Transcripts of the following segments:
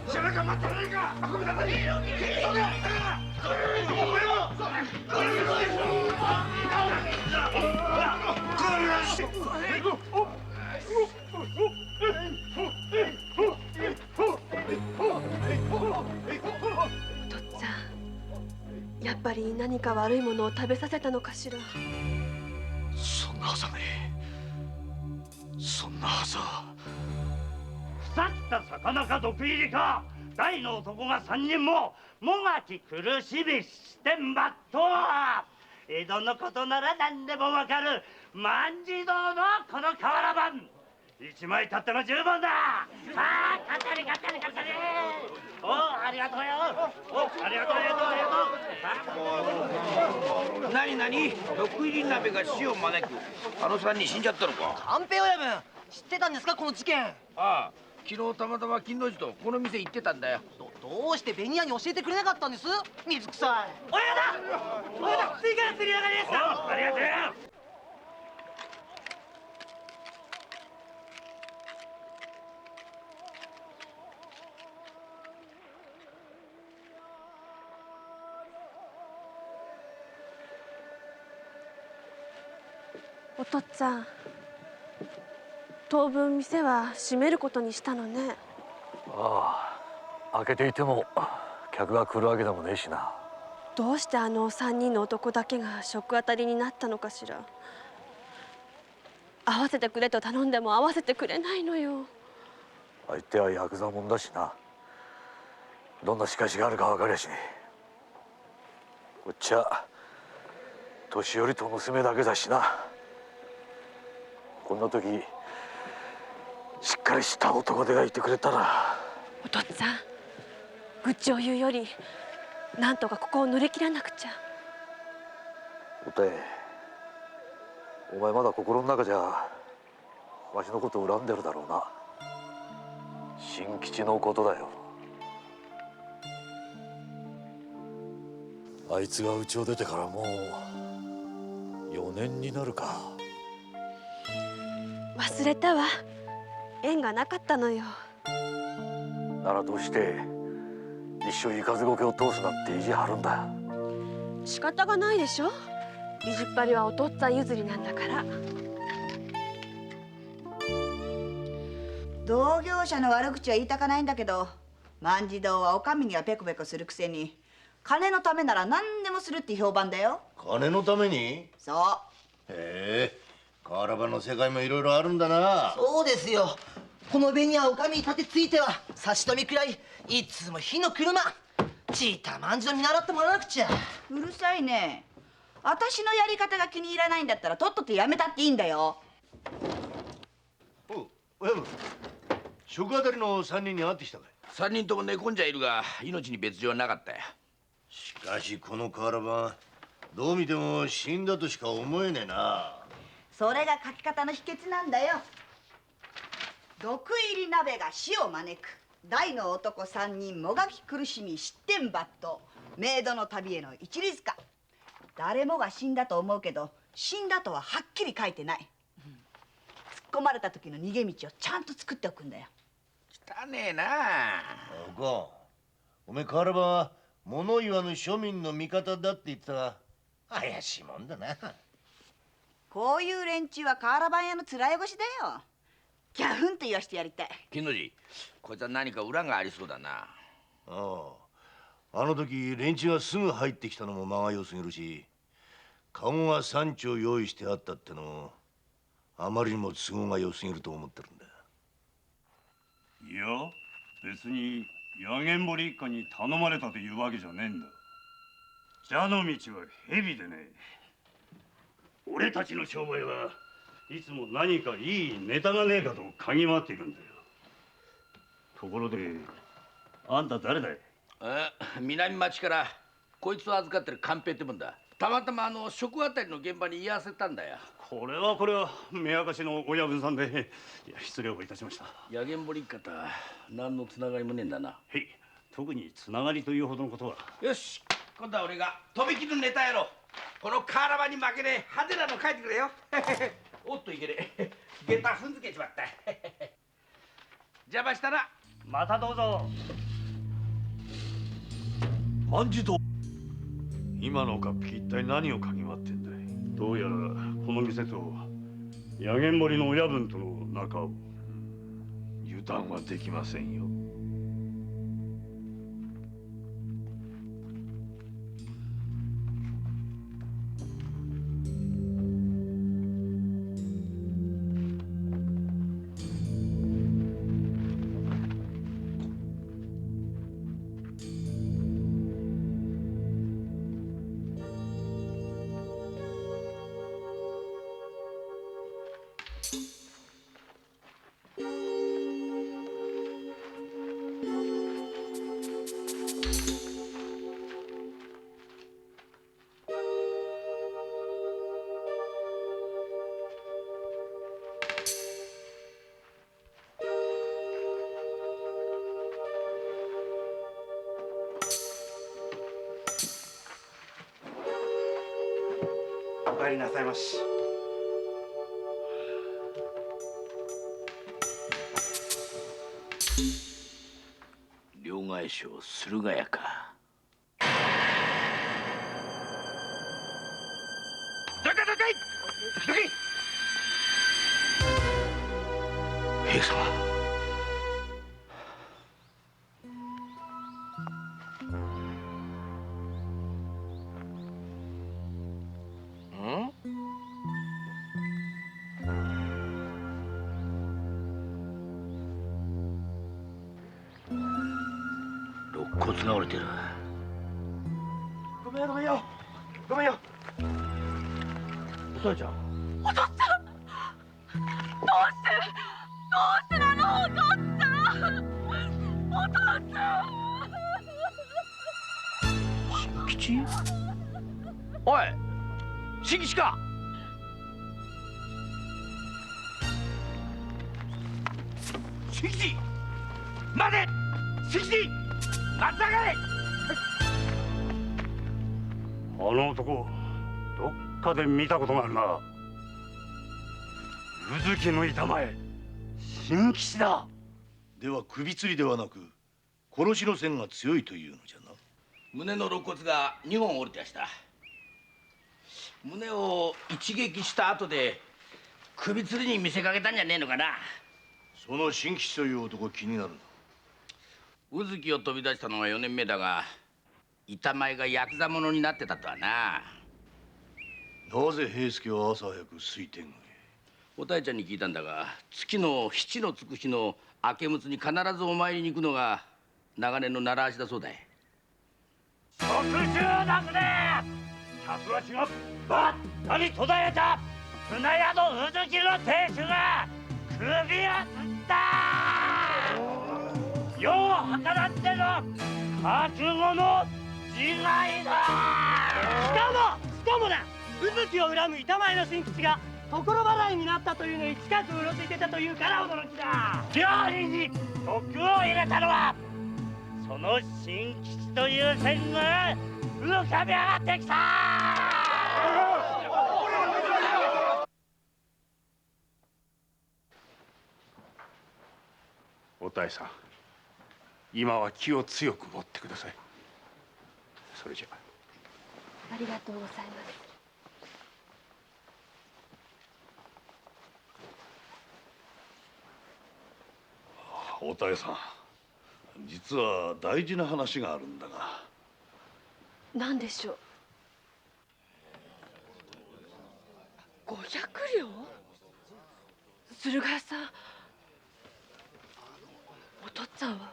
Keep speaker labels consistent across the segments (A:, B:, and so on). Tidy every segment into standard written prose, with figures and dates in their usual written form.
A: 背中待ってないか。運び出せ。
B: やっぱり何か悪いものを食べさせたのかしら。
A: そんなはずはねえ。そんなはずは。
C: 腐った魚か毒入りか、大の男が3人ももがき苦しみしてんばっとは江戸のことなら何でもわかる万次堂のこの瓦版一枚たっても十分だ。さあかったりかったりかったり。おありがとうよ。おありがとうよ。
D: 何何、毒入り鍋が死を招く。あの3人死んじゃったのか。
E: 寛平親分、知ってたんですかこの事件。
D: ああ、昨日たまたま金の字とこの店行ってたんだよ。
E: どうして紅屋に教えてくれなかったんです？水臭い。
C: 親だ親だ、ついからすりやがりですよ。ありがとうよ。
B: お父っつぁん、当分店は閉めることにしたのね。
F: ああ、開けていても客が来るわけでもねえしな。
B: どうしてあの3人の男だけが食当たりになったのかしら。会わせてくれと頼んでも会わせてくれないのよ。
F: 相手はヤクザもんだしな。どんな仕返しがあるか分かりゃしねえ。こっちは年寄りと娘だけだしな。こんな時しっかりした男手がいてくれたら。
B: お父っつぁん、愚痴を言うよりなんとかここを乗り切らなくちゃ。
F: おたえ、お前まだ心の中じゃわしのことを恨んでるだろうな。新吉のことだよ。あいつが家を出てからもう4年になるか。
B: 忘れたわ。縁がなかったのよ。
F: ならどうして一生行かずごけを通すなんて意地張るんだ。
B: 仕方がないでしょ。意地っ張りはお父っつぁん譲りなんだから。
G: 同業者の悪口は言いたかないんだけど、万次堂はお上にはペコペコするくせに金のためなら何でもするって評判だよ。
H: 金のために？
G: そう。
H: へえ、瓦版の世界もいろいろあるんだな。
E: そうですよ。この紅屋お上に立てついては差し止めくらいいつも火の車ちいたまんじの見習ってもらわなくちゃ。
G: うるさいね。私のやり方が気に入らないんだったらとっととやめたっていいんだよ。
H: おう、親分、食当たりの3人に会ってきたかい
D: ？3人とも寝込んじゃいるが命に別状はなかったよ。
H: しかしこの瓦版、どう見ても死んだとしか思えねえな。
G: それが書き方の秘訣なんだよ。毒入り鍋が死を招く。大の男3人もがき苦しみ失点抜刀。冥土の旅への一里塚。誰もが死んだと思うけど死んだとははっきり書いてない。突っ込まれた時の逃げ道をちゃんと作っておくんだよ。
D: 汚ねえな。
H: おこん、おめえ瓦版は物言わぬ庶民の味方だって言ってたが怪しいもんだな。
G: こういう連中は瓦版屋の面汚しだよ。ギャフンと言わしてやりたい。
D: 金の字、こいつは何か裏がありそうだな。
H: ああ、あの時連中がすぐ入ってきたのも間が良すぎるし、カゴが3丁用意してあったってのもあまりにも都合が良すぎると思ってるんだ。
C: いや別に八軒堀一家に頼まれたというわけじゃねえんだ。蛇の道は蛇でね。俺たちの商売はいつも何かいいネタがねえかと嗅ぎ回っているんだよ。ところであんた誰だい？
D: 南町からこいつを預かってる寛平ってもんだ。たまたま食あたりの現場に居合わせたんだよ。
C: これは目明かしの親分さんで、いや失礼をいたしました。
D: 八軒堀一家とは何のつながりもねえんだな。
C: へい、特につながりというほどのことは。
D: よし、今度は俺がとびきりネタやろう。この瓦版に負けねえ派手なの書いてくれよ。おっといけねえ、下駄踏んづけちまった。邪魔したな。
C: またどうぞ。
H: 万事と今の岡っ引き一体何を嗅ぎ回ってんだい。
C: どうやらこの店と八軒堀の親分との仲を。
H: 油断はできませんよ。
C: お帰りなさいまし。
D: 両替商駿河屋か。
A: 兵様。
D: 肋骨が折れてる。
C: ごめんよ。ごめんよ。
D: お父ちゃん。
B: お父っつぁん、どうしてなの、お父っつぁん、お父っつぁん。
D: 新吉。おい、新吉か。新吉、待て。新吉、待ちやがれ。
C: あの男、どっかで見たことがあるな。宇月の板前、新吉だ。
H: では首吊りではなく殺しの線が強いというのじゃな。
D: 胸の肋骨が2本折れてやした。胸を一撃した後で首吊りに見せかけたんじゃねえのかな。
H: その新吉という男気になるな。
D: 宇月を飛び出したのが4年目だが、板前がヤクザ者になってたとはな。
H: なぜ平助は朝早く水天宮へ。
D: おたえちゃんに聞いたんだが、月の七のつく日の明けむつに必ずお参りに行くのが長年の習わしだそうだい。
C: 特集だぜ。客足がばったり途絶えた船宿宇月の亭主が首を吊った。世を計らっての覚悟の違いだ。しかもな、宇月を恨む板前の新吉が所払いになったというのに近くうろついてたというから驚きだ。料理に毒を入れたのはその新吉という線が浮かび上がってきた。
I: おたえさん、今は気を強く持ってください。それじゃ。
B: ありがとうございます。
H: おたえさん、実は大事な話があるんだが。
B: 何でしょう。500両。駿河屋さん、お父っつぁんは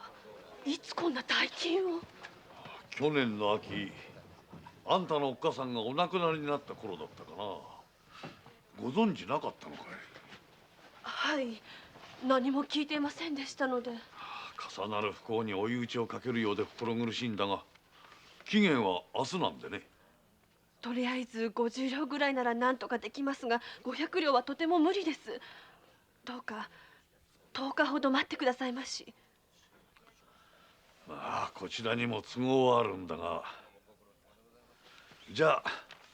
B: いつこんな大金を。
H: 去年の秋、あんたのおっかさんがお亡くなりになった頃だったかな。ご存知なかったのかい。
B: はい、何も聞いていませんでしたので。
H: 重なる不幸に追い打ちをかけるようで心苦しいんだが、期限は明日なんでね。
B: とりあえず50両ぐらいなら何とかできますが、500両はとても無理です。どうか10日ほど待ってくださいまし。
H: まあこちらにも都合はあるんだが、じゃあ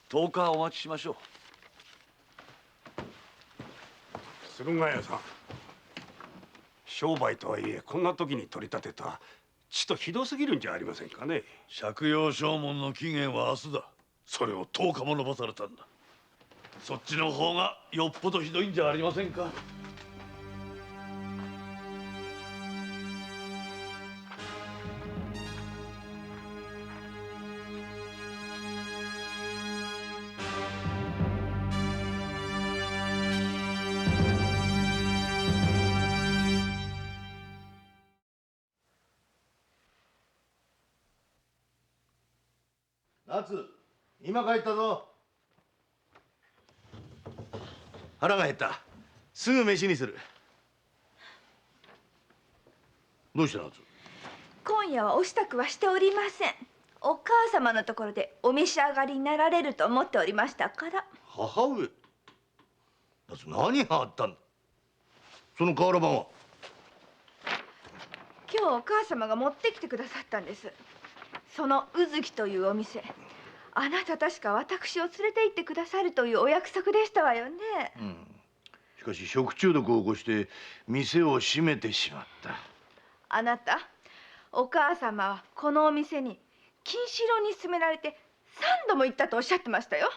H: 10日お待ちしましょう。
I: 駿河屋さん、商売とはいえこんな時に取り立てたちとひどすぎるんじゃありませんかね。
H: 借用証文の期限は明日だ。それを10日も延ばされたんだ。そっちの方がよっぽどひどいんじゃありませんか。夏、今帰ったぞ。腹が減った。すぐ飯にする。どうした夏？
J: 今夜はお支度はしておりません。お母様のところでお召し上がりになられると思っておりましたから。
H: 母上。夏、何があったんだ。その瓦版は。
J: 今日お母様が持ってきてくださったんです。その宇月というお店、あなた確か私を連れて行ってくださるというお約束でしたわよね。
H: しかし食中毒を起こして店を閉めてしまった。
J: あなた、お母様はこのお店に金四郎に勧められて3度も行ったとおっしゃってましたよ。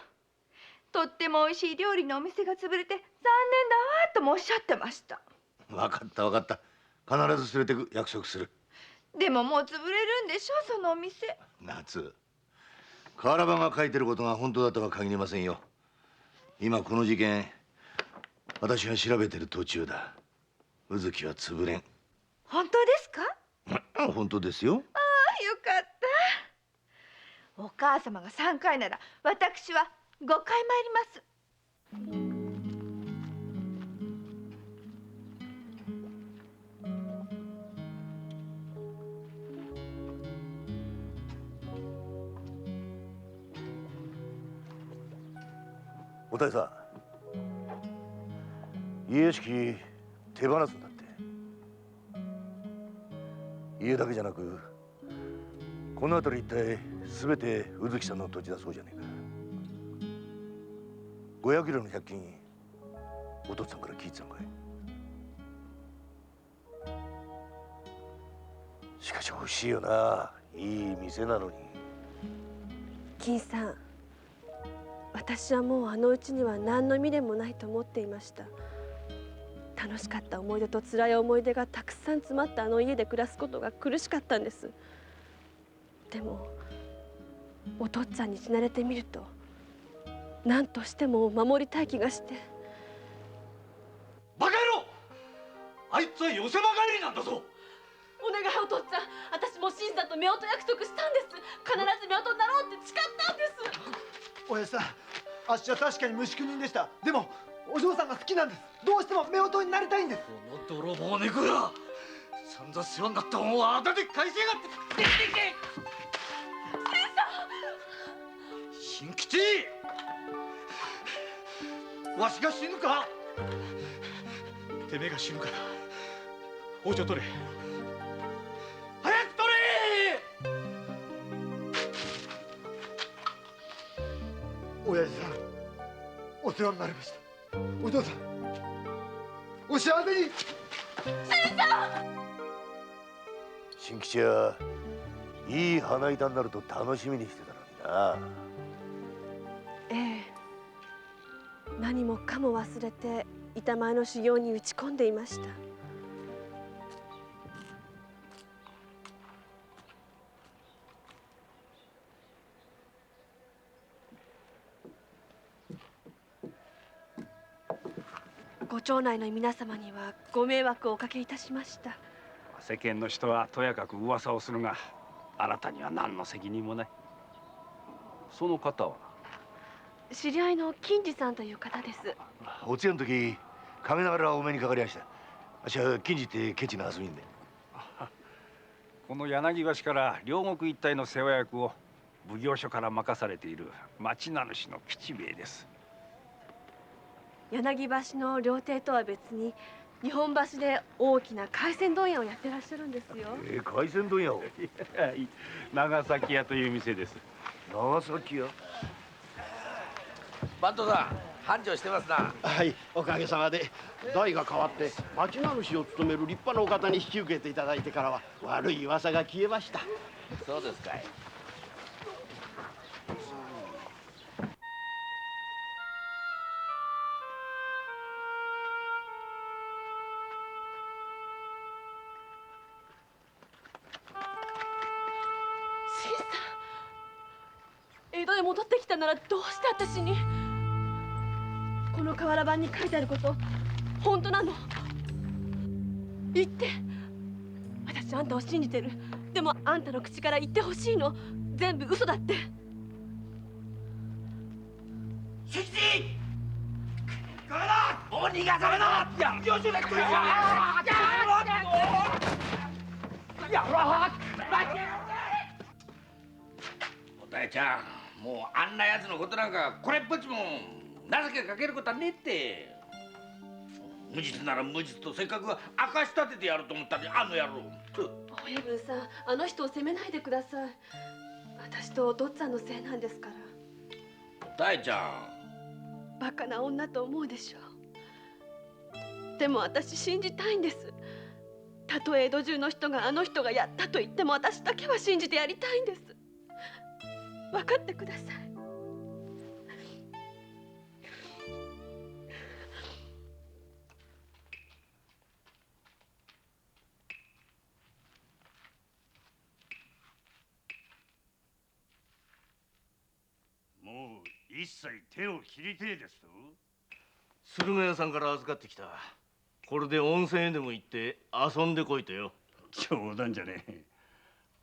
J: とってもおいしい料理のお店が潰れて残念だわともおっしゃってました。
H: 分かった分かった。必ず連れてく約束する。
J: でももう潰れるんでしょ、そのお店。
H: 夏、瓦版が書いてることが本当だとは限りませんよ。今この事件私が調べてる途中だ。宇月は潰れん。
J: 本当ですか？
H: 本当ですよ。
J: ああ、よかった。お母様が3回なら私は5回参ります。
H: おたえさん、家屋敷手放すんだって。家だけじゃなくこの辺り一帯全て宇月さんの土地だそうじゃねえか。500キロの100均お父さんから聞いてたのかい。しかし欲しいよな、いい店なのに。
B: 金さん、私はもうあのうちには何の未練もないと思っていました。楽しかった思い出と辛い思い出がたくさん詰まったあの家で暮らすことが苦しかったんです。でもお父っつぁんに死なれてみると何としても守りたい気がして。
A: バカ野郎、あいつは寄せ場帰りなんだぞ。
B: お願い、お父っつぁん、私も新さんと夫婦約束したんです。必ず夫婦になろうって誓ったんです。
K: 親父さん、あっしは確かに無宿人でした。でもお嬢さんが好きなんです。どうしても夫婦になりたいんです。
A: この泥棒猫が散々世話になった恩をあだで返しやがって。出てけ新吉、わしが死ぬか。てめえが死ぬから包丁取れ、早く取れ。
K: 親父さん、お世話になりました。お嬢さん、お幸せに。
H: 新吉はいい花板になると楽しみにしてたのにな。
B: ええ、何もかも忘れて板前の修行に打ち込んでいました。ご町内の皆様にはご迷惑をおかけいたしました。
I: 世間の人はとやかく噂をするが、あなたには何の責任もない。その方は？
B: 知り合いの金次さんという方です。
H: お通夜の時陰ながらお目にかかりました。あっしは金次ってケチな遊びんで。
I: この柳橋から両国一帯の世話役を奉行所から任されている町名主の吉兵衛です。
B: 柳橋の料亭とは別に日本橋で大きな海鮮問屋をやってらっしゃるんですよ。
H: 海鮮問屋を？
I: 長崎屋という店です。
H: 長崎屋？
D: バントさ繁盛してますな。
L: はい、おかげさまで代が変わって町名主を務める立派なお方に引き受けていただいてからは悪い噂が消えました。
D: そうですかい。
B: 新さん、江戸へ戻ってきたならどうして私に？この瓦版に書いてあること本当なの？言って。私あんたを信じてる。でもあんたの口から言ってほしいの。全部嘘だって。
D: 新吉！これだ！もう逃がされな！やっよしねこれやおたえちゃん、もうあんなやつのことなんかこれっぽっちも情けかけることはねえって。無実なら無実とせっかく明かし立ててやると思ったのにあの野郎。
B: 親分さん、あの人を責めないでください。私とお父っつぁんのせいなんですから。
D: おたえちゃん、
B: バカな女と思うでしょう。でも私信じたいんです。たとえ江戸中の人があの人がやったと言っても私だけは信じてやりたいんです。分かってください。
C: もう一切手を切りてえですと。
H: 駿河屋さんから預かってきた。これで温泉へでも行って遊んでこいとよ。
C: 冗談じゃねえ。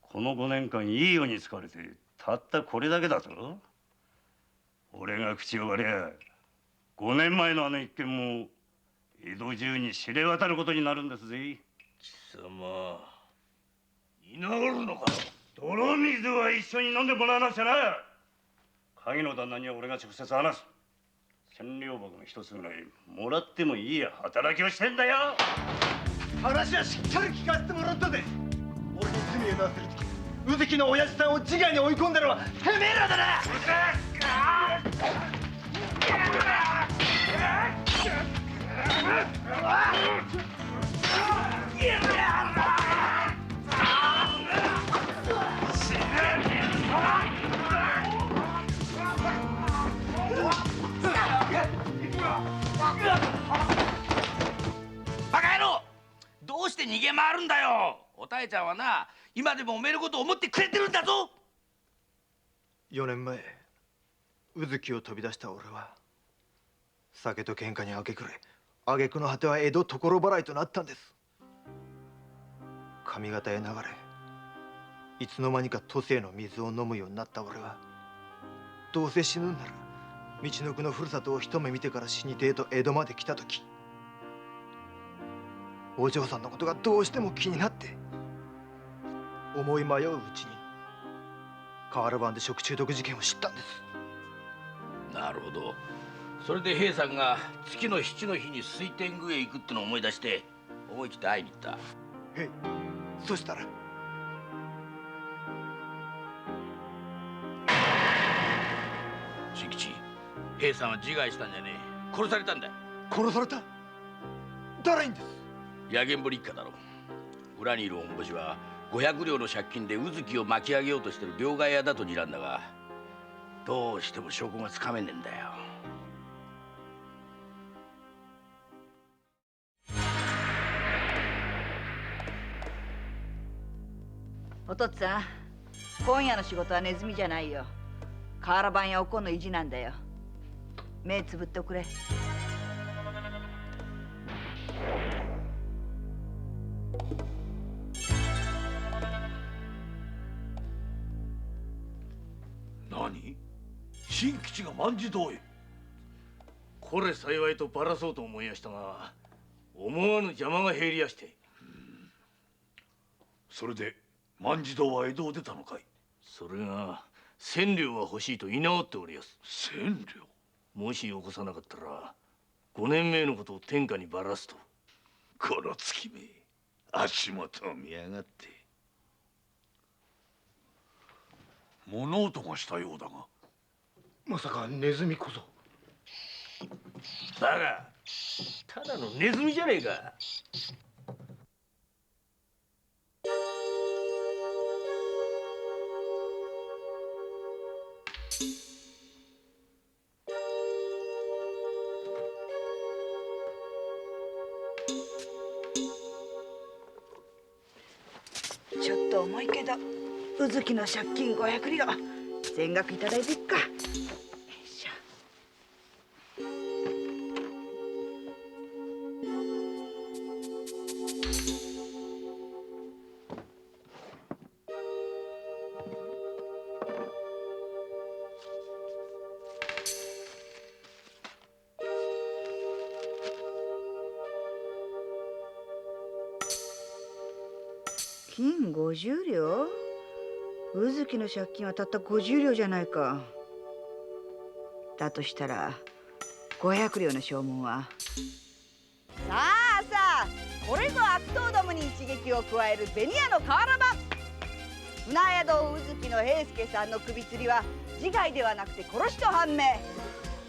C: この5年間いいように使われてたったこれだけだぞ。俺が口を割りゃ5年前のあの一件も江戸中に知れ渡ることになるんですぜ。
H: 貴様居直るのか。
C: 泥水は一緒に飲んでもらわなくちゃな。鍵の旦那には俺が直接話す。千両箱の一つぐらいもらってもいいや働きをしてんだよ。
K: 話はしっかり聞かせてもらったぜ。俺の罪をなするとき宇関の親父さんを自害に追い込んだのはてめえらだな。
D: バカ野郎！どうして逃げ回るんだよ。おたえちゃんはな、今でもおめえのことを思ってくれてるんだぞ。
K: 4年前宇月を飛び出した俺は酒と喧嘩に明け暮れ挙句の果ては江戸所払いとなったんです。上方へ流れいつの間にか都政の水を飲むようになった俺はどうせ死ぬんなら道のくのふるさとを一目見てから死にてえと江戸まで来た時お嬢さんのことがどうしても気になって思い迷ううちに瓦版で食中毒事件を知ったんです。
D: なるほど。それで平さんが月の七の日に水天宮へ行くってのを思い出して思い切って会いに行った。
K: へい、そしたら
D: 新吉、平さんは自害したんじゃねえ。殺されたんだよ。
K: 殺された？誰にです？
D: 野源堀一家だろう。裏にいる御星は500両の借金で宇月を巻き上げようとしてる両替屋だと睨んだが、どうしても証拠がつかめねえんだよ。
G: お父っつぁん、今夜の仕事はネズミじゃないよ。瓦版やおこんの意地なんだよ。目つぶっておくれ。
H: 何？新吉が万事堂へ。これ幸いとばらそうと思いやしたが、思わぬ邪魔が入りやして。それで万事堂は江戸を出たのかい？それが千両は欲しいと居直っておりやす。千両？もしよこさなかったら5年前のことを天下にばらすと。この月め、足元を見やがって。物音がしたようだが。
K: まさかネズミこそ。
H: バカ、ただのネズミじゃねえか。
G: ちょっと重いけど宇月の借金500両全額いただいていくか。よいしょ。金50両？宇月の借金はたった50両じゃないか。だとしたら500両の証文は。さあさあ、これぞ悪党どもに一撃を加える紅屋の瓦版。船宿宇月の平助さんの首吊りは自害ではなくて殺しと判明。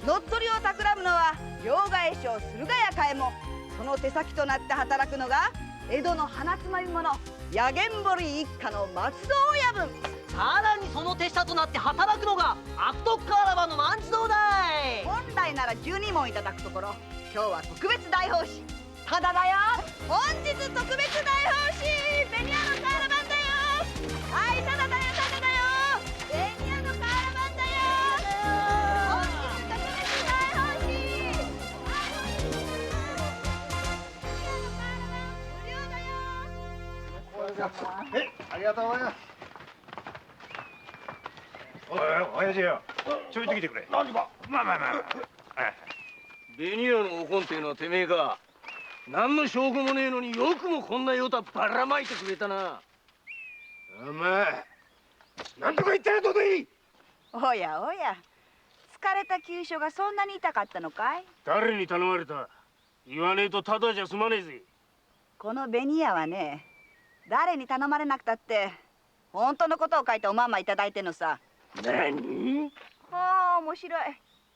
G: 乗っ取りを企むのは両替商駿河屋嘉右衛門。その手先となって働くのが江戸の鼻つまみ者八元堀一家の松戸親分。
E: さらにその手下となって働くのが悪徳瓦版の万次郎だい。
G: 本来なら12問いただくところ、今日は特別大奉仕。ただだよ、本日特別大奉仕、紅屋の瓦版だよ。はい、ただだよ、ただだよ、紅屋の瓦版だよ。本日特別大奉仕。無料だよ。
L: ありがとうございます。
I: おい、親父よ。ちょいと来てくれ。
H: 何か。
I: まあ。
H: 紅屋のおこんっていうのはてめえか。何の証拠もねえのによくもこんな用たばらまいてくれたな。
I: お前、なんとか言ったらどうでいい。
G: おやおや、疲れた急所がそんなに痛かったのかい？
H: 誰に頼まれた？言わねえとただじゃ済まねえぜ。
G: この紅屋はね、誰に頼まれなくたって本当のことを書いておまんまいただいてんのさ。
H: 何？
G: ああ、面白い。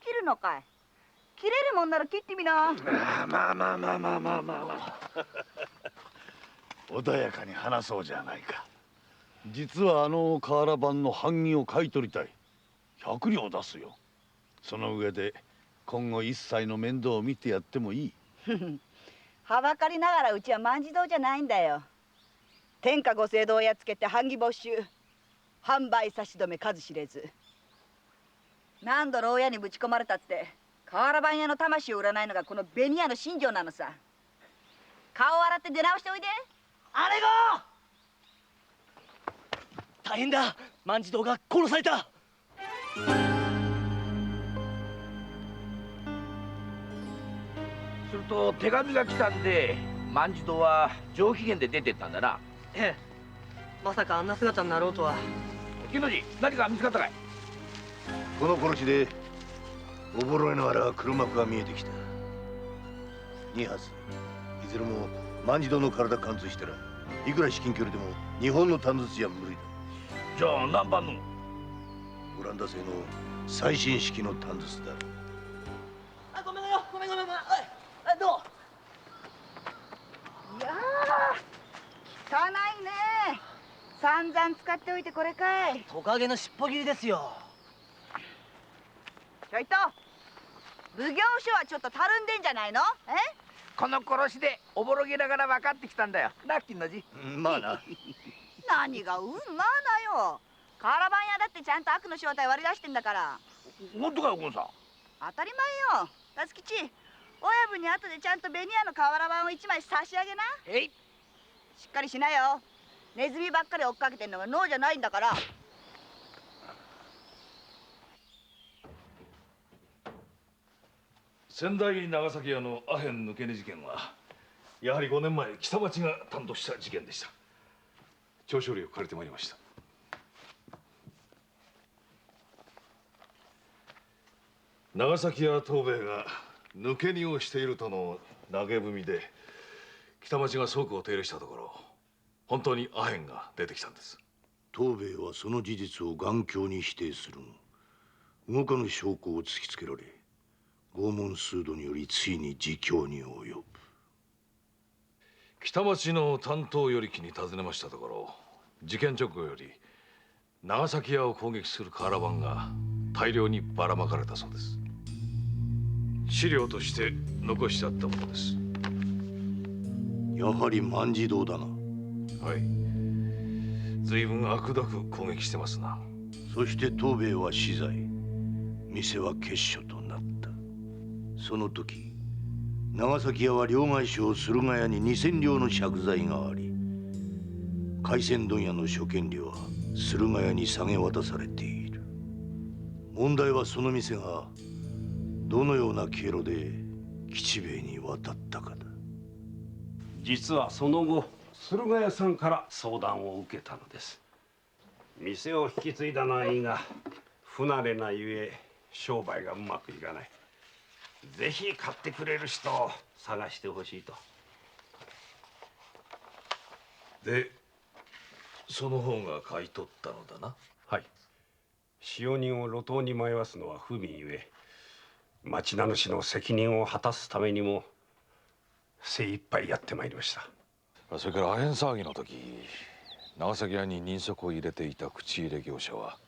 G: 切るのかい？切れるもんなら切ってみな。
I: まあ。
H: 穏やかに話そうじゃないか。実はあの瓦版の版木を買い取りたい。100両出すよ。その上で今後一切の面倒を見てやってもいい。
G: はばかりながらうちは万次堂じゃないんだよ。天下ご政道をやっつけて版木没収、販売差し止め数知れず。何度牢屋にぶち込まれたって瓦版屋の魂を売らないのがこの紅屋の信条なのさ。顔を洗って出直しておいで。
E: あれが大変だ、万次郎が殺された。
D: すると手紙が来たんで万次郎は上機嫌で出てったんだな。
E: ええ、まさかあんな姿になろうとは。
D: 木の字、何か見つかったかい？
H: この殺しでおぼろいながら黒幕が見えてきた。2発いずれも万次郎の体貫通したらいくら至近距離でも日本の短筒じゃ無理だ。
D: じゃあ何番の？
H: オランダ製の最新式の短筒だ。
E: あ、ごめんよ、ごめん。おい、どう？
G: いやー、汚いね。散々使っておいてこれかい？
E: トカゲの尻尾切りですよ。
G: ちょいと、奉行所はちょっとたるんでんじゃないの？
D: この殺しでおぼろげながら分かってきたんだよ。な、金の字。
H: まあな。
G: 何がまあなよ。瓦版屋だってちゃんと悪の正体割り出してんだから。
D: 本当かよ、ゴンさん。
G: 当たり前よ。辰吉、親分に後でちゃんと紅屋の瓦版を一枚差し上げな。
D: えい。
G: しっかりしなよ。ネズミばっかり追っかけてんのが脳じゃないんだから。
M: 仙台長崎屋のアヘン抜け荷事件はやはり5年前北町が担当した事件でした。調書類を借りてまいりました。長崎屋藤兵衛が抜け荷をしているとの投げ文で北町が倉庫を手入れしたところ本当にアヘンが出てきたんです。
H: 藤兵衛はその事実を頑強に否定するも動かぬ証拠を突きつけられ拷問数度によりついに自供に及ぶ。
M: 北町の担当与力に尋ねましたところ、事件直後より長崎屋を攻撃する瓦版が大量にばらまかれたそうです。資料として残してあったものです。
H: やはり万事堂だな。
M: はい。随分悪どく攻撃してますな。
H: そして藤兵衛は死罪、店は結所となった。その時長崎屋は両替商駿河屋に2000両の借財があり、海鮮問屋の諸権利は駿河屋に下げ渡されている。問題はその店がどのような経路で吉兵衛に渡ったかだ。
N: 実はその後駿河屋さんから相談を受けたのです。店を引き継いだのはいいが不慣れなゆえ商売がうまくいかない。ぜひ買ってくれる人を探してほしいと。
M: で、その方が買い取ったのだな。
N: はい。使用人を路頭に迷わすのは不憫ゆえ、町名主の責任を果たすためにも精一杯やってまいりました。
M: それからアヘン騒ぎの時、長崎屋に人足を入れていた口入れ業者は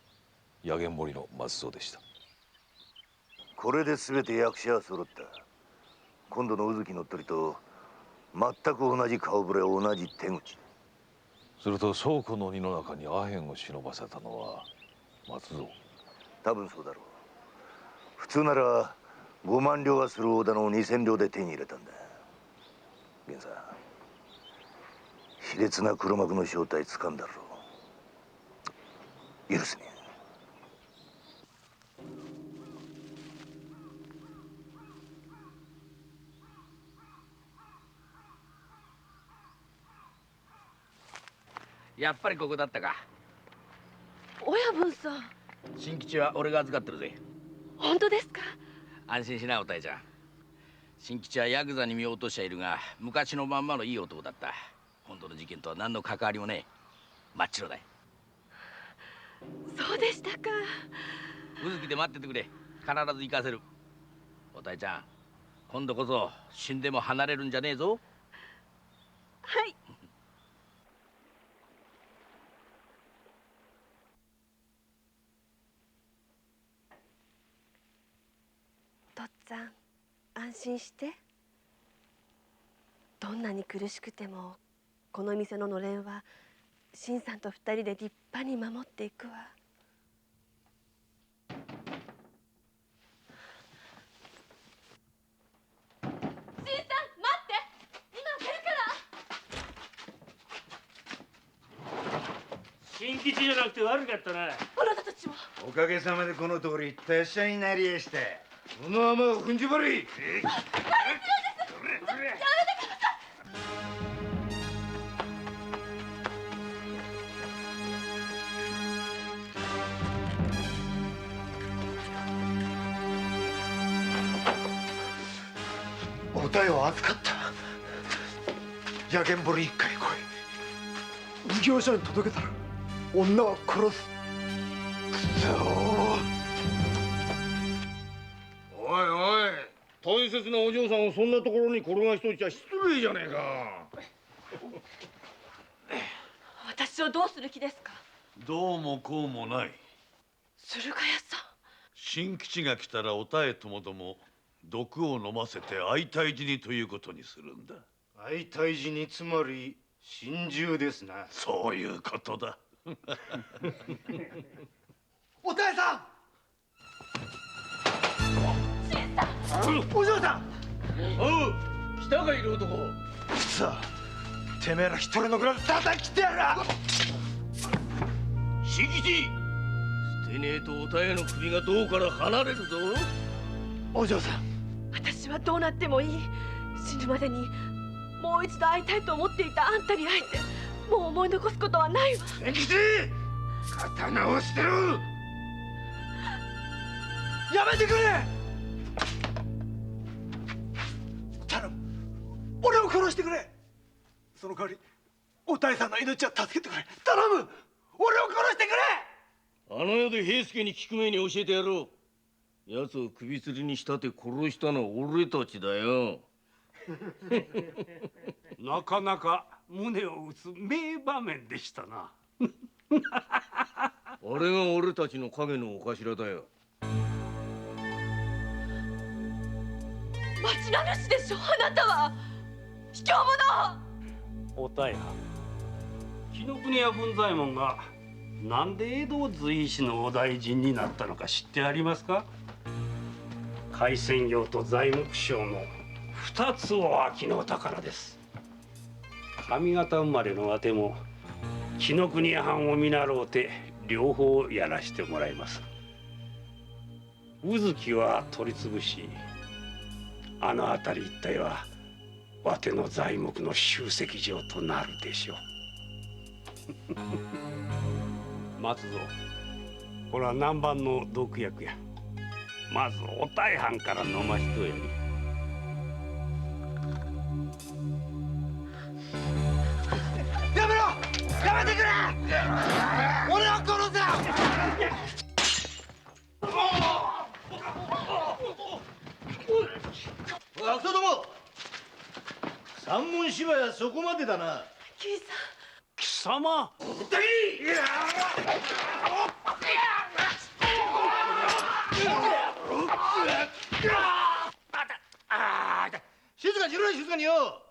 M: 八軒堀の松蔵でした。
H: これで全て役者は揃った。今度の宇月のっとりと全く同じ顔ぶれ、同じ手口。
M: すると倉庫の荷の中にアヘンを忍ばせたのは松蔵。
H: 多分そうだろう。普通なら5万両はする大棚を2000両で手に入れたんだ。源さん、卑劣な黒幕の正体掴んだろう。許せねえ。
D: やっぱりここだったか。
B: 親分さん、
D: 新吉は俺が預かってるぜ。
B: 本当ですか？
D: 安心しな、おたえちゃん。新吉はヤクザに見落としちゃいるが、昔のまんまのいい男だった。本当の事件とは何の関わりもねえ。真っ白だい。
B: そうでしたか。
D: 宇月で待っててくれ。必ず行かせる。おたえちゃん、今度こそ死んでも離れるんじゃねえぞ。
B: はい。とっつぁん、安心して。どんなに苦しくてもこの店ののれんは新さんと2人で立派に守っていくわ。新さん、待って！今出るから。
C: 新吉じゃなくて悪かったな。
B: あなたたちは。
A: おかげさまでこの通り達者になりやした。この雨を踏んじばり。
K: おたえを預かった。八軒堀一家に来い。奉行所に届けたら女は殺す。くそ
H: おいおい、大切なお嬢さんをそんなところに転がしといちゃ失礼じゃねえか。
B: 私をどうする気ですか？
O: どうもこうもない。
B: 駿河屋さん。
O: 新吉が来たらおたえともども毒を飲ませて相退治にということにするんだ。
L: 相退治につまり心中ですな。
O: そういうことだ。
K: おたえさん。
H: お嬢さん。おう、来たかいる男。
K: さあ、てめえら一人残らず叩き切ってやるな。
H: 新吉、捨てねえとおたえの首が胴から離れるぞ。
K: お嬢さん、
B: 私はどうなってもいい。死ぬまでにもう一度会いたいと思っていたあんたに会えて、もう思い残すことはないわ。
H: 新吉、刀を捨てろ。
K: やめてくれ。頼む、俺を殺してくれ。その代わりおたえさんの命は助けてくれ。頼む、俺を殺してくれ。
H: あの世で平助に聞く前に教えてやろう。
P: 奴を首吊りにしたて殺したのは俺たちだよ。
N: なかなか胸を打つ名場面でしたな。
P: あれが俺たちの影のお頭だよ。
B: 町名主でしょ、あなたは卑怯者。
N: お大藩、紀ノ国屋文左衛門がなんで江戸随一のお大臣になったのか知ってありますか？廻船業と材木商の二つを商の宝です。上方生まれのわても紀ノ国屋藩を見習うて両方やらしてもらいます。宇月は取り潰し、あの辺り一帯はわての材木の集積場となるでしょう。松蔵、これは南蛮の毒薬や。まずお大藩から飲ましとやり。
E: やめろ、やめてくれ。俺を殺せ。
H: 悪党ども、三文芝居はそこまでだな。
B: キイさん、
N: 貴様。
H: 静かにしろよ、静かによ。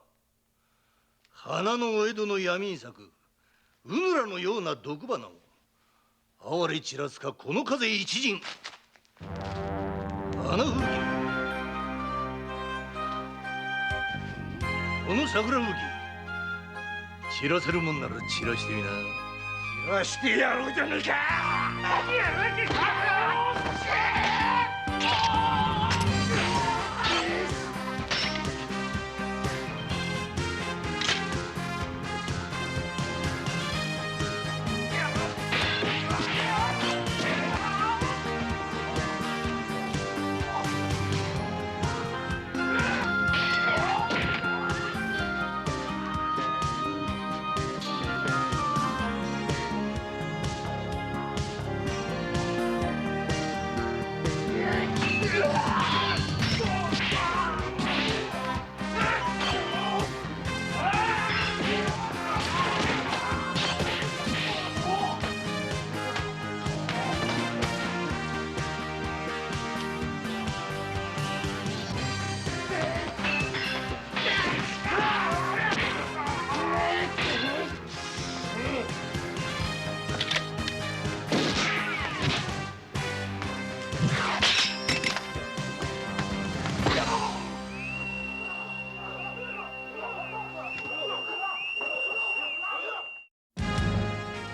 H: 花のお江戸の闇に咲くうぬらのような毒花を哀れ散らすかこの風一陣。花吹雪、この桜吹雪、散らせるもんなら散らしてみな。
C: 散らしてやろうじゃねえか。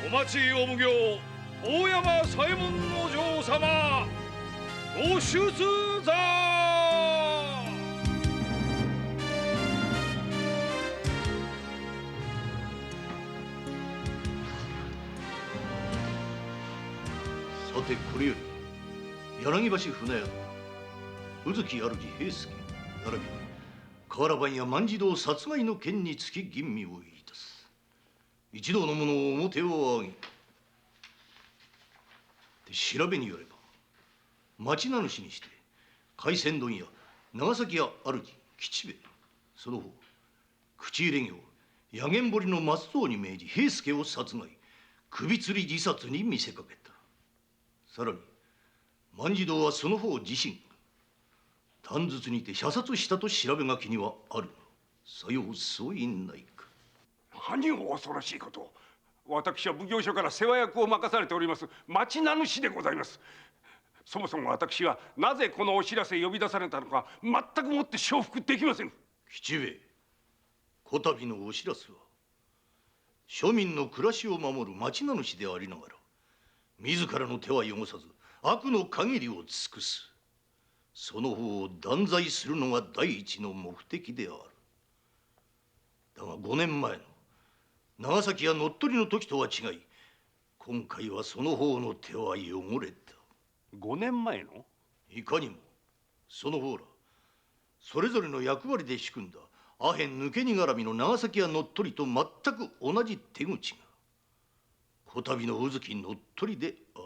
M: お待ちお奉行、大山左衛門の嬢様ご出座。
H: さてこれより柳橋船宿宇月主平助並びに瓦版や万次郎殺害の件につき吟味をいたす。一同の者を表を上げ調べによれば町名主にして廻船問屋長崎屋主吉兵衛、その方口入れ業八軒堀の松蔵に命じ平助を殺害、首吊り自殺に見せかけた。さらに万次郎はその方自身短筒にて射殺したと調べ書きにはあるが、さよう相違ないか。
N: 何を恐ろしいことを。私は奉行所から世話役を任されております町名主でございます。そもそも私はなぜこのお知らせ呼び出されたのか全くもって承服できません。
H: 吉兵衛、こたびのお知らせは庶民の暮らしを守る町名主でありながら自らの手は汚さず悪の限りを尽くす、その方を断罪するのが第一の目的である。だが5年前の長崎や乗っ取りの時とは違い、今回はその方の手は汚れた。
N: 5年前の？
H: いかにもその方らそれぞれの役割で仕組んだアヘン抜け荷絡みの長崎や乗っ取りと全く同じ手口がこたびの宇月乗っ取りであ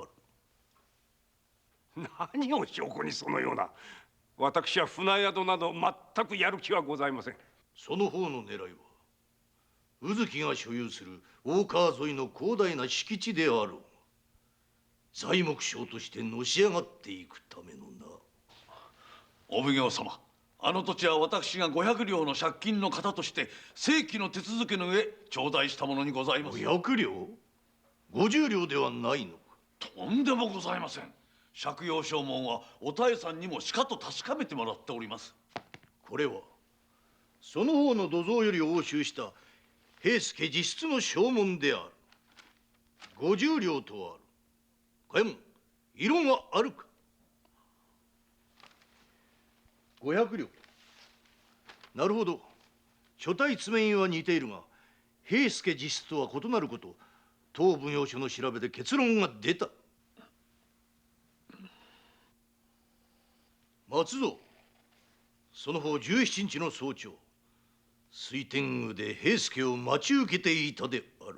H: る。
N: 何を証拠にそのような。私は船宿など全くやる気はございません。
H: その方の狙いは宇月が所有する大川沿いの広大な敷地であろう。材木商としてのし上がっていくためのな。
O: お奉行様、あの土地は私が500両の借金の方として正規の手続きの上頂戴したものにございます。
H: 500両 ?50 両ではないのか。
O: とんでもございません。借用証文はお妙さんにもしかと確かめてもらっております。
H: これはその方の土蔵より押収した平助自筆の証文である。50両とある。かやもん異論はあるか。500両。なるほど。書体詰め印は似ているが平助自筆とは異なること、当奉行所の調べで結論が出た。松蔵、その方17日の早朝水天宮で平助を待ち受けていたであろう。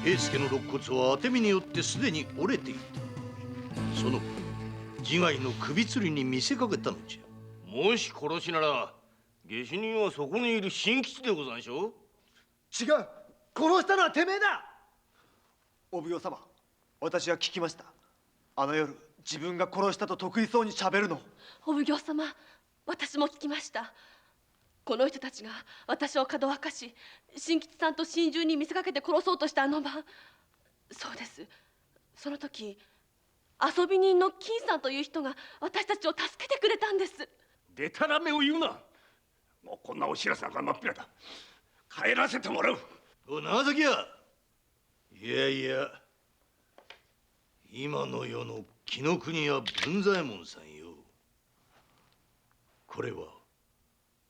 H: 平助の肋骨は当て身によってすでに折れていた。その自害の首吊りに見せかけたのじゃ。
P: もし殺しなら下手人はそこにいる新吉でござんしょう。
K: 違う、殺したのはてめえだ。お奉行様、私は聞きました。あの夜自分が殺したと得意そうにしゃべるの。
B: お奉行様、私も聞きました。この人たちが私をかどわかし、新吉さんと心中に見せかけて殺そうとしたあの晩。そうです。その時遊び人の金さんという人が私たちを助けてくれたんです。
N: でたらめを言うな。もうこんなお知らせなんか真っ平だ。帰らせてもらう。
H: お長崎や。いやいや、今の世の紀ノ国屋文左衛門さんよ。これは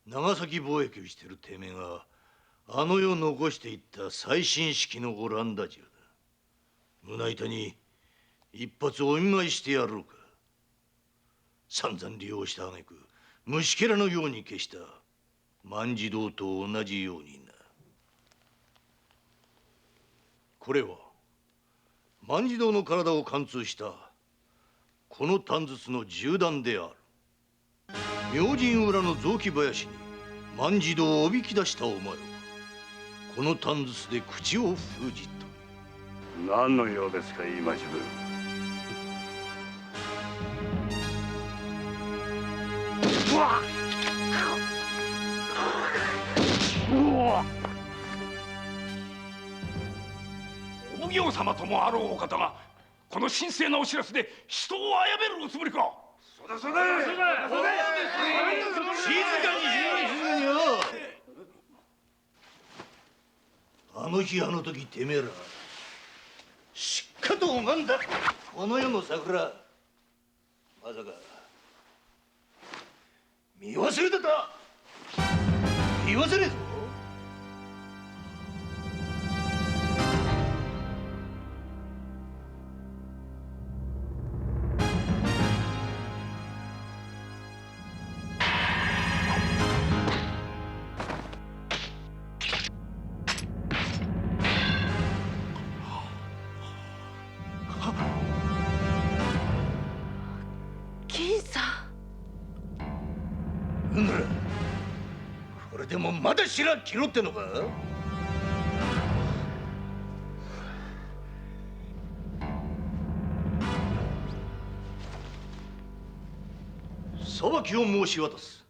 H: 長崎貿易をしてるてめえがあの世残していった最新式のオランダ銃だ。胸板に一発お見舞いしてやろうか。散々利用した挙句虫けらのように消した万次郎と同じようにな。これは万次郎の体を貫通したこの短筒の銃弾である。明神裏の雑木林に万次郎をおびき出したお前はこの短筒で口を封じた。
N: 何の用ですか、今自分。お奉行様ともあろうお方がこの神聖なお知らせで人を殺めるおつもりか。そうだそうだそうだそうだ。
H: 静かに静かによ。あの日あの時てめえらしっかと拝んだこの世の桜、まさか見忘れてた。見忘れぞ。
B: 金さん。
H: うぬら、これでもまだ白切ろってのか。裁きを申し渡す。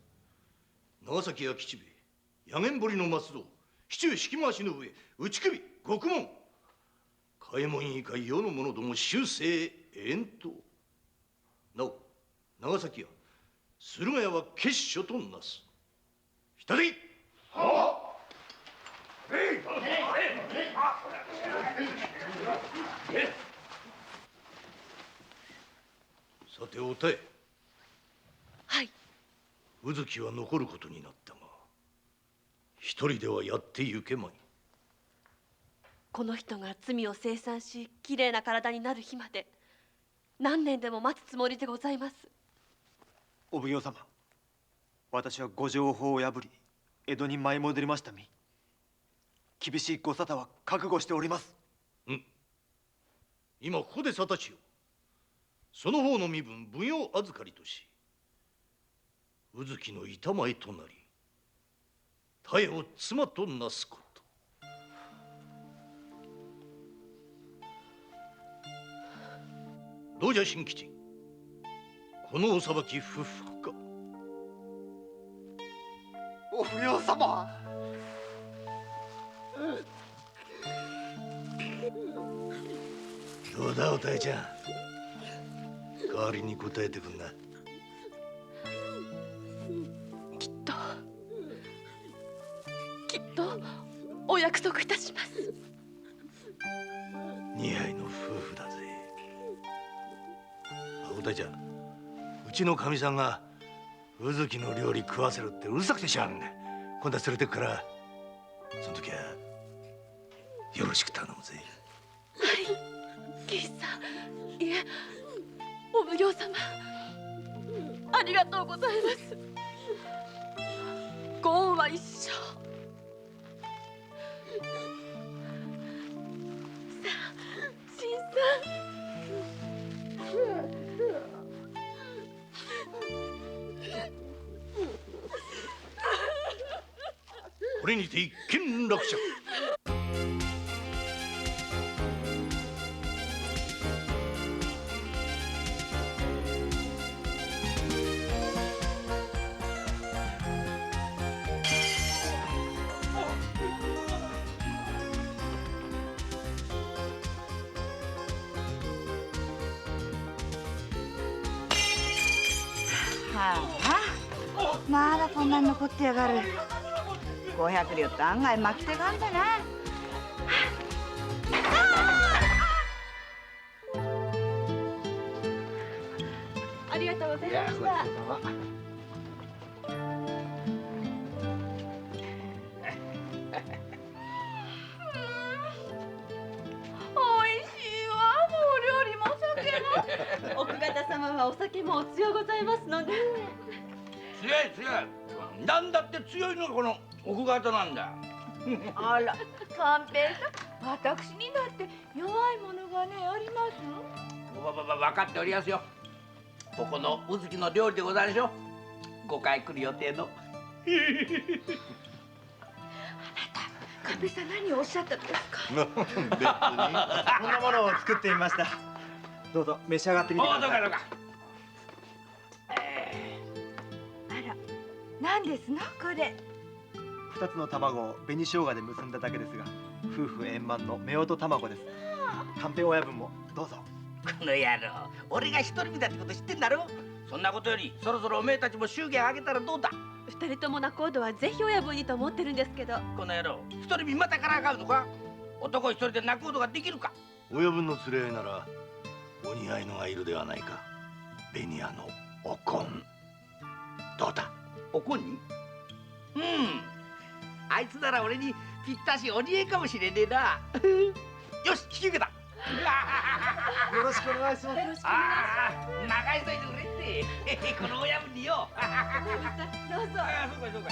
H: 長崎や吉兵衛、八元堀の松蔵、市中引き回しの上、内首、獄門、嘉右衛門以下世の者ども終生遠島。なお長崎屋、駿河屋は結所となす。下でいい。さてお妙。
B: はい。
H: 宇月は残ることになったが一人ではやってゆけまい。
B: この人が罪を清算しきれいな体になる日まで何年でも待つつもりでございます。
K: お奉行様、私はご定法を破り江戸に舞い戻りましたみ。厳しいご沙汰は覚悟しております。
H: 今ここで沙汰しよう。その方の身分奉行預かりとし宇月の板前となり妙を妻となすこと。どうじゃ新吉、このお裁き不服か。
K: お奉行様。
H: どうだおたえちゃん、代わりに答えてくんな。
B: きっとお約束いたします。
H: 似合いの夫婦だぜ。おたえちゃん、うちのかみさんが宇月の料理食わせるってうるさくてしゃあんねん。今度は連れてくから、その時はよろしく頼むぜ。
B: 義さん、いえ、お奉行様、ありがとうございます。ご恩は一生。さあ、新さん。
H: これにて一件落着。
G: まだこんなに残ってやがる。500両って案外巻き手があんだな。
B: ありがとうございました。
J: おいしいわ、もうお料理もお酒も。
B: 奥方様はお酒もお強ございますので。
D: 強い強い。なんだって強いのがこの奥方なんだ。
J: あら、寛平さん、私にだって弱いものがね、あります。
D: 分かっておりますよ。ここの宇月の料理でございましょう。5回来る予定の。
J: 寛平さん、何をおっしゃったのですか。
K: 別にこんなものを作ってみました。どうぞ召し上がってみてください。
D: どうかどうか。
J: あら、何ですのこれ。
K: 2つの卵を紅生姜で結んだだけですが、夫婦円満の夫婦卵です。寛平親分もどうぞ。
D: この野郎、俺が一人身だってこと知ってんだろ。そんなことよりそろそろおめえたちも祝言あげたらどうだ。
B: 二人とも仲人はぜひ親分にと思ってるんですけど。
D: この野郎、一人身またからかうのか。男一人で仲人ができるか。
H: 親分の連れ合いならお似合いのがいるではないか。紅屋のおこん。どうだ。
D: おこんに。あいつなら俺にぴったしお似合いかもしれねえな。よし、引き受けた。
K: よろしくお願いします。
B: よろしくお願いします。
D: 長い人いてくれってこの親分によ。
B: どうぞ。
D: そうかそうか。